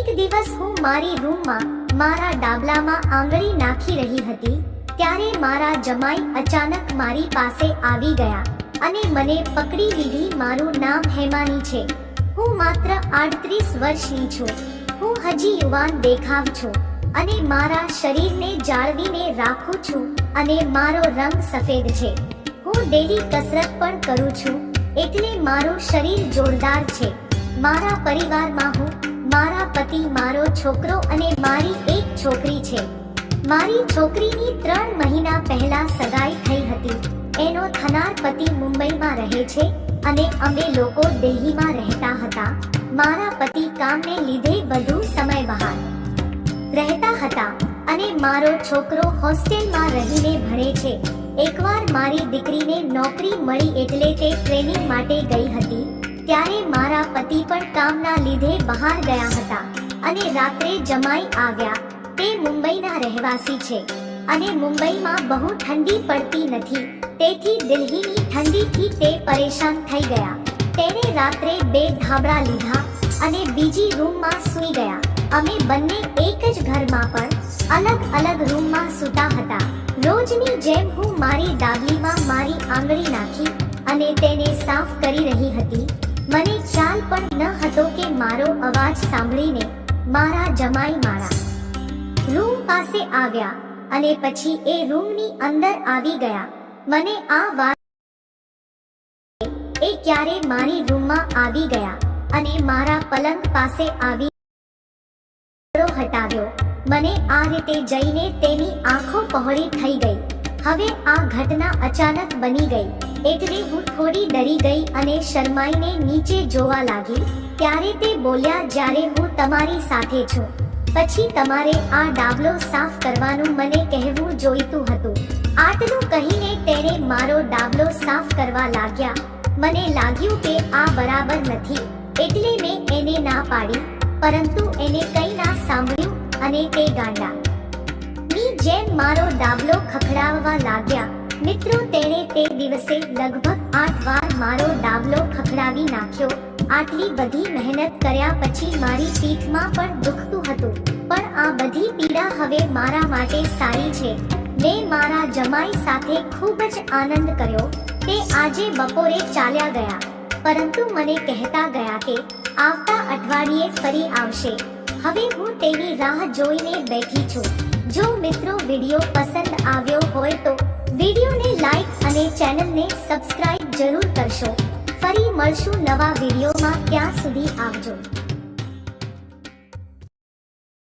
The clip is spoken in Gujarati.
એક દિવસ હું મારી રૂમમાં મારા ડાબલામાં આંગળી નાખી રહી હતી ત્યારે મારા જમાઈ અચાનક મારી પાસે આવી ગયા અને મને પકડી લીધી. મારું નામ હેમાની છે. હું માત્ર 38 વર્ષની છું. હું હજી યુવાન દેખાવ છું અને મારા શરીરને જાળવીને રાખું છું અને મારો રંગ સફેદ છે. હું ડેલી કસરત પણ કરું છું એટલે મારું શરીર જોરદાર છે. મારા પરિવારમાં હું, મારા પતિ, મારો છોકરો અને મારી એક છોકરી છે. મારી છોકરીની 3 મહિના પહેલા સગાઈ થઈ હતી. એનો થનાર પતિ મુંબઈમાં રહે છે અને અમે લોકો દિલ્હીમાં રહેતા હતા. મારા પતિ કામને લીધે વધુ સમય બહાર રહેતા હતા અને મારો છોકરો હોસ્ટેલમાં રહીને ભણે છે. એકવાર મારી દીકરીને નોકરી મળી એટલે તે ટ્રેનિંગ માટે ગઈ હતી ત્યારે મારા પતિ પણ કામના લીધે બહાર ગયા હતા અને રાત્રે જમાઈ આવ્યા. તે મુંબઈના રહેવાસી છે અને મુંબઈમાં બહુ ઠંડી પડતી નથી તેથી દિલ્હીની ઠંડીથી તે પરેશાન થઈ ગયા. તેણે રાત્રે 2 ધાબળા લીધા અને બીજી રૂમમાં સૂઈ ગયા. અમે બંને એક જ ઘરમાં પણ અલગ અલગ રૂમમાં સૂતા હતા. રોજની જેમ હું મારી ડાબલીમાં મારી આંગળી નાખી અને તેને સાફ કરી રહી હતી. મને ખ્યાલ પણ ન હતો કે મારો અવાજ સાંભળીને મારા જમાઈ મારા રૂમ પાસે આવ્યા અને પછી એ રૂમની અંદર આવી ગયા. મને આ વાત એ ક્યારે મારી રૂમમાં આવી ગયા અને મારા પલંગ પાસે આવી હટાવ્યો. મને આ રીતે જઈને તેની આંખો પહોળી થઈ ગઈ. હવે આ ઘટના અચાનક બની ગઈ એટલે હું થોડી ડરી ગઈ અને શરમાઈને નીચે જોવા લાગી. ત્યારે તે બોલ્યા, જ્યારે હું તમારી સાથે છું પછી તમારે આ ડાબલો સાફ કરવાનું મને કહેવું જોઈતું હતું. આટલું કહીને તેણે મારો ડાબલો સાફ કરવા લાગ્યા. મને લાગ્યું કે આ બરાબર નથી એટલે મેં એને ના પાડી પરંતુ એને કંઈ ના સાંભળ્યું અને તે ગાંડા ની જેમ મારો ડાબલો ખખડાવવા લાગ્યા. મિત્રો, તેણે તે દિવસે લગભગ 8 વાર મારો ડાબલો ખખડાવી નાખ્યો. આટલી બધી મહેનત કર્યા પછી મારી પીઠમાં પણ દુખતું હતું પણ આ બધી પીડા હવે મારા માટે સારી છે. મેં મારા જમાઈ સાથે ખૂબ જ આનંદ કર્યો. તે આજે બપોરે ચાલ્યા ગયા પરંતુ મને કહેતા ગયા કે આવતા અઠવાડિયે ફરી આવશે. હવે હું તેની રાહ જોઈને બેઠી છું. જો મિત્રો વિડીયો પસંદ આવ્યો હોય તો વિડીયોને લાઈક અને ચેનલને સબસ્ક્રાઇબ જરૂર કરશો. ફરી મળશું નવા વિડીયોમાં. ત્યાં સુધી આવજો.